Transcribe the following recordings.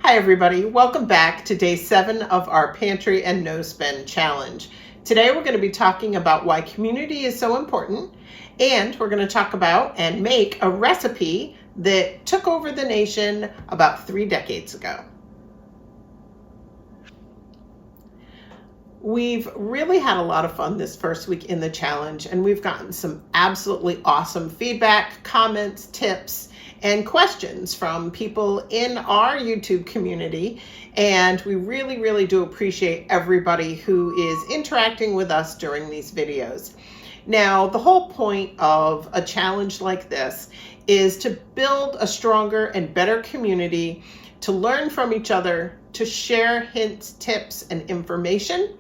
Hi everybody, welcome back to day 7 of our Pantry and No Spend Challenge. Today we're going to be talking about why community is so important, and we're going to talk about and make a recipe that took over the nation about 3 decades ago. We've really had a lot of fun this first week in the challenge, and we've gotten some absolutely awesome feedback, comments, tips, and questions from people in our YouTube community. And we really do appreciate everybody who is interacting with us during these videos. Now, the whole point of a challenge like this is to build a stronger and better community, to learn from each other, to share hints, tips, and information,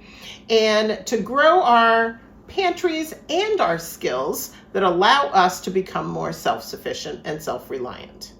and to grow our pantries and our skills that allow us to become more self-sufficient and self-reliant.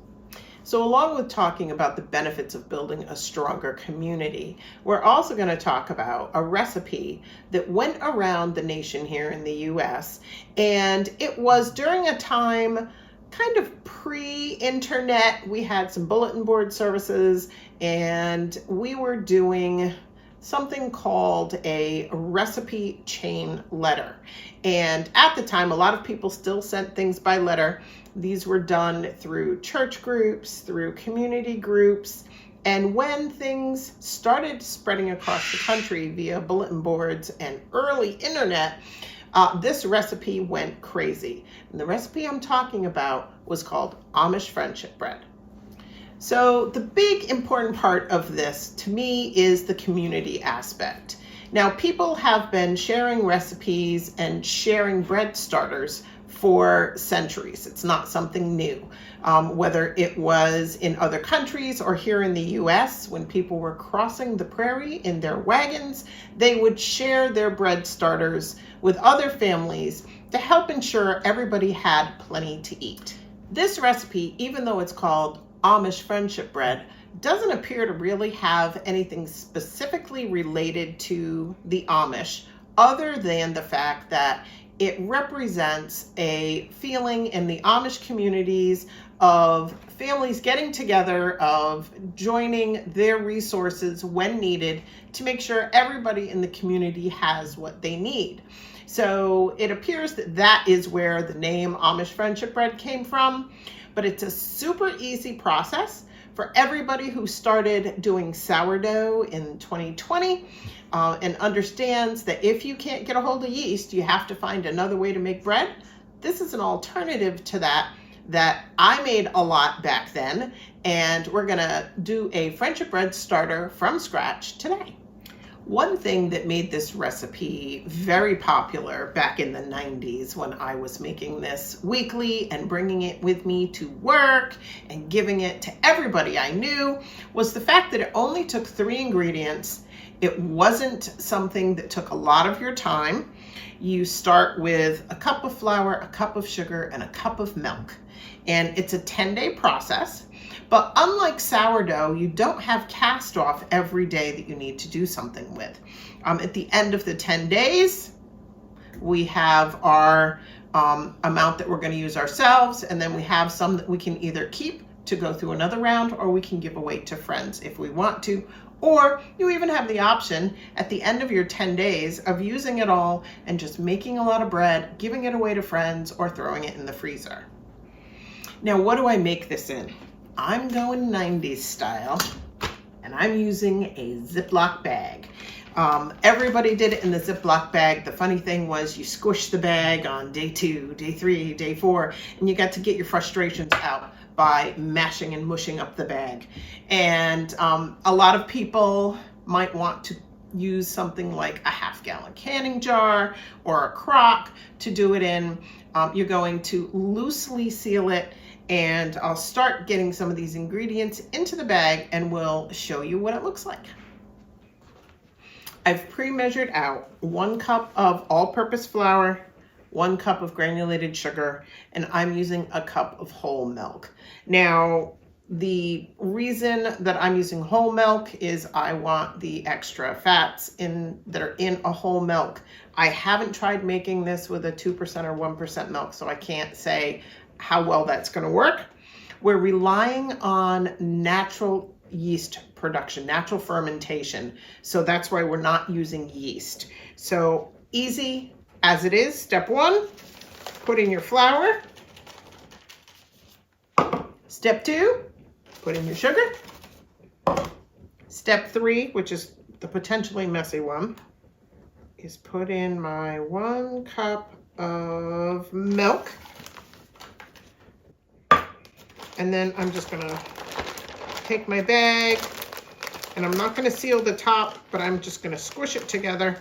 So along with talking about the benefits of building a stronger community, we're also going to talk about a recipe that went around the nation here in the US, and it was during a time kind of pre-internet. We had some bulletin board services, and we were doing something called a recipe chain letter. And at the time, a lot of people still sent things by letter. These were done through church groups, through community groups. And when things started spreading across the country via bulletin boards and early internet, this recipe went crazy. And the recipe I'm talking about was called Amish friendship bread. So the big important part of this to me is the community aspect. Now, people have been sharing recipes and sharing bread starters for centuries. It's not something new. Whether it was in other countries or here in the US, when people were crossing the prairie in their wagons, they would share their bread starters with other families to help ensure everybody had plenty to eat. This recipe, even though it's called Amish friendship bread, doesn't appear to really have anything specifically related to the Amish, other than the fact that it represents a feeling in the Amish communities of families getting together, of joining their resources when needed to make sure everybody in the community has what they need. So it appears that that is where the name Amish friendship bread came from, but it's a super easy process for everybody who started doing sourdough in 2020 and understands that if you can't get a hold of yeast, you have to find another way to make bread. This is an alternative to that I made a lot back then, and we're gonna do a friendship bread starter from scratch today. One thing that made this recipe very popular back in the 90s when I was making this weekly and bringing it with me to work and giving it to everybody I knew was the fact that it only took 3 ingredients. It wasn't something that took a lot of your time. You start with a cup of flour, a cup of sugar, and a cup of milk. And it's a 10-day process. But unlike sourdough, you don't have cast off every day that you need to do something with. At the end of the 10 days, we have our amount that we're going to use ourselves, and then we have some that we can either keep to go through another round, or we can give away to friends if we want to. Or you even have the option at the end of your 10 days of using it all and just making a lot of bread, giving it away to friends, or throwing it in the freezer. Now, what do I make this in? I'm going 90s style, and I'm using a Ziploc bag. Everybody did it in the Ziploc bag. The funny thing was you squished the bag on day 2, day 3, day 4, and you got to get your frustrations out by mashing and mushing up the bag. And a lot of people might want to use something like a half-gallon canning jar or a crock to do it in. You're going to loosely seal it, and I'll start getting some of these ingredients into the bag and we'll show you what it looks like. I've pre-measured out 1 cup of all-purpose flour, 1 cup of granulated sugar, and I'm using a cup of whole milk. Now, the reason that I'm using whole milk is I want the extra fats that are in a whole milk. I haven't tried making this with a 2% or 1% milk, so I can't say how well that's going to work. We're relying on natural yeast production, natural fermentation. So that's why we're not using yeast. So easy as it is. Step 1, put in your flour. Step 2, put in your sugar. Step 3, which is the potentially messy one, is put in my 1 cup of milk. And then I'm just gonna take my bag, and I'm not gonna seal the top, but I'm just gonna squish it together,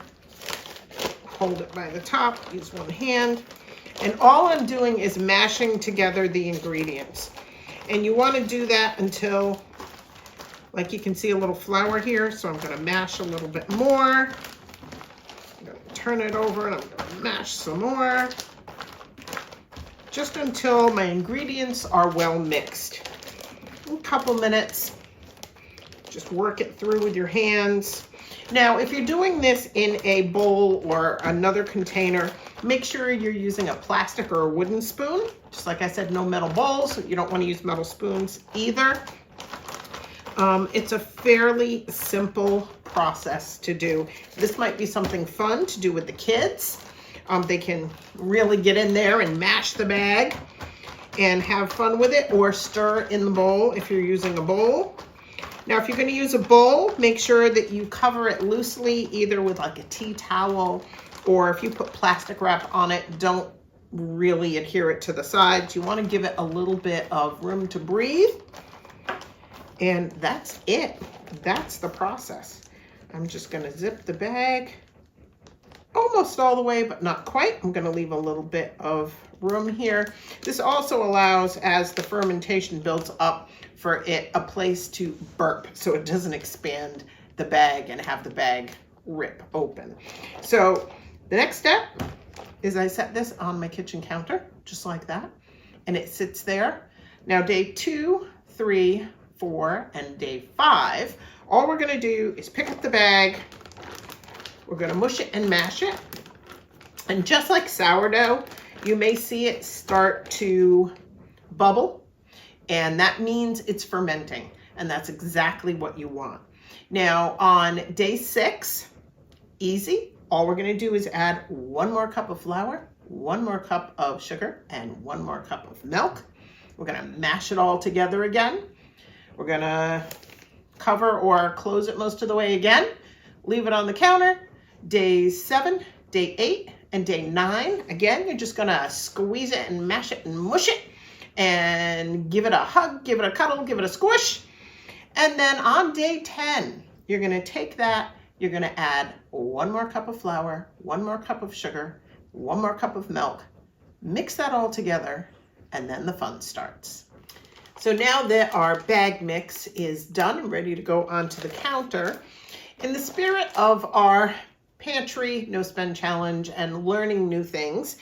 hold it by the top, use one hand. And all I'm doing is mashing together the ingredients. And you wanna do that until, like you can see a little flour here, so I'm gonna mash a little bit more. I'm gonna turn it over and I'm gonna mash some more. Just until my ingredients are well mixed. A couple minutes, just work it through with your hands. Now, if you're doing this in a bowl or another container, make sure you're using a plastic or a wooden spoon. Just like I said, no metal bowls. You don't want to use metal spoons either. It's a fairly simple process to do. This might be something fun to do with the kids. They can really get in there and mash the bag and have fun with it, or stir in the bowl if you're using a bowl. Now, if you're going to use a bowl, make sure that you cover it loosely, either with like a tea towel, or if you put plastic wrap on it, don't really adhere it to the sides. You want to give it a little bit of room to breathe. And that's it. That's the process. I'm just going to zip the bag almost all the way, but not quite. I'm going to leave a little bit of room here. This also allows, as the fermentation builds up, for it a place to burp, so it doesn't expand the bag and have the bag rip open. So the next step is I set this on my kitchen counter, just like that, and it sits there. Now day 2, 3, 4, and day 5, all we're gonna do is pick up the bag, we're gonna mush it and mash it, and just like sourdough, you may see it start to bubble, and that means it's fermenting, and that's exactly what you want. Now on day 6, easy, all we're gonna do is add 1 more cup of flour, 1 more cup of sugar, and 1 more cup of milk. We're gonna mash it all together again. We're gonna cover or close it most of the way again, leave it on the counter. Day 7, day 8, and day 9, again, you're just gonna squeeze it and mash it and mush it and give it a hug, give it a cuddle, give it a squish. And then on day 10, you're gonna take that, you're gonna add 1 more cup of flour, 1 more cup of sugar, 1 more cup of milk, mix that all together, and then the fun starts. So now that our bag mix is done and ready to go onto the counter, in the spirit of our Pantry No Spend Challenge and learning new things,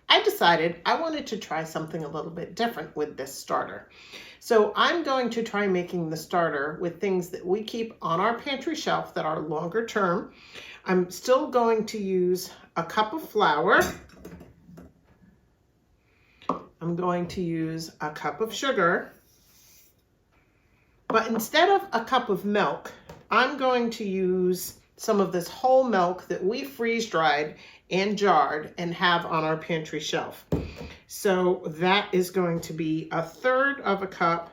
I decided I wanted to try something a little bit different with this starter. So I'm going to try making the starter with things that we keep on our pantry shelf that are longer term. I'm still going to use a cup of flour. I'm going to use a cup of sugar. But instead of a cup of milk, I'm going to use some of this whole milk that we freeze dried and jarred and have on our pantry shelf. So that is going to be 1/3 of a cup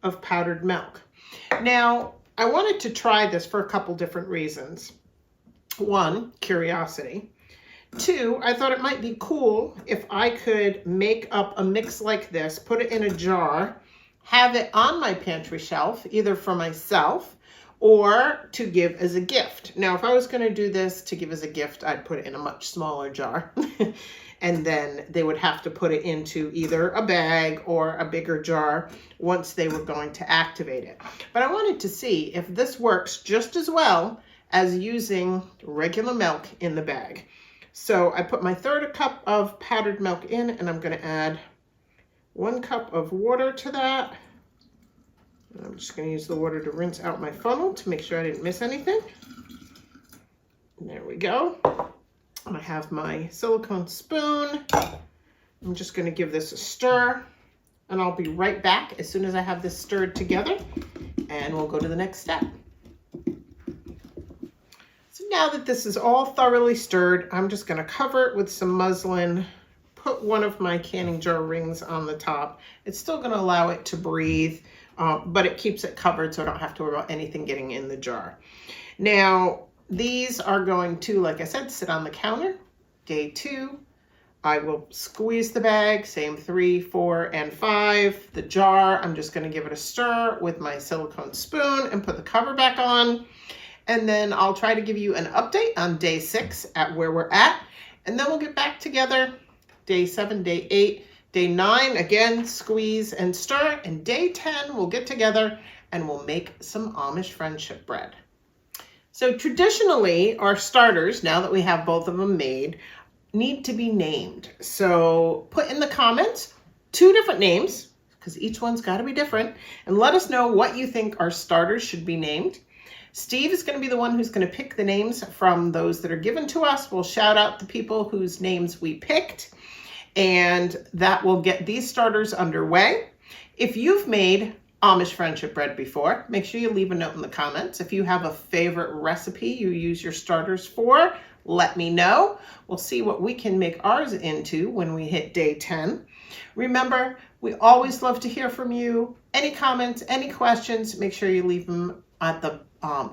of powdered milk. Now, I wanted to try this for a couple different reasons. 1, curiosity. 2, I thought it might be cool if I could make up a mix like this, put it in a jar, have it on my pantry shelf, either for myself or to give as a gift. Now, if I was going to do this to give as a gift, I'd put it in a much smaller jar. And then they would have to put it into either a bag or a bigger jar once they were going to activate it. But I wanted to see if this works just as well as using regular milk in the bag. So I put my 1/3 cup of powdered milk in, and I'm going to add 1 cup of water to that. I'm just going to use the water to rinse out my funnel to make sure I didn't miss anything. And there we go. I have my silicone spoon. I'm just going to give this a stir, and I'll be right back as soon as I have this stirred together and we'll go to the next step. So now that this is all thoroughly stirred, I'm just going to cover it with some muslin, put one of my canning jar rings on the top. It's still going to allow it to breathe, but it keeps it covered so I don't have to worry about anything getting in the jar. Now, these are going to, like I said, sit on the counter. Day 2, I will squeeze the bag, same 3, 4, and 5. The jar, I'm just going to give it a stir with my silicone spoon and put the cover back on. And then I'll try to give you an update on day 6 at where we're at. And then we'll get back together day 7, day 8, day 9, again, squeeze and stir. And day 10, we'll get together and we'll make some Amish friendship bread. So traditionally, our starters, now that we have both of them made, need to be named. So put in the comments 2 different names, because each one's got to be different, and let us know what you think our starters should be named. Steve is going to be the one who's going to pick the names from those that are given to us. We'll shout out the people whose names we picked, and that will get these starters underway. If you've made Amish friendship bread before, make sure you leave a note in the comments. If you have a favorite recipe you use your starters for, let me know. We'll see what we can make ours into when we hit day 10. Remember, we always love to hear from you. Any comments, any questions, make sure you leave them at the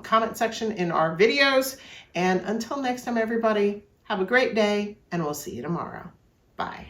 comment section in our videos. And until next time, everybody, have a great day, and we'll see you tomorrow. Bye.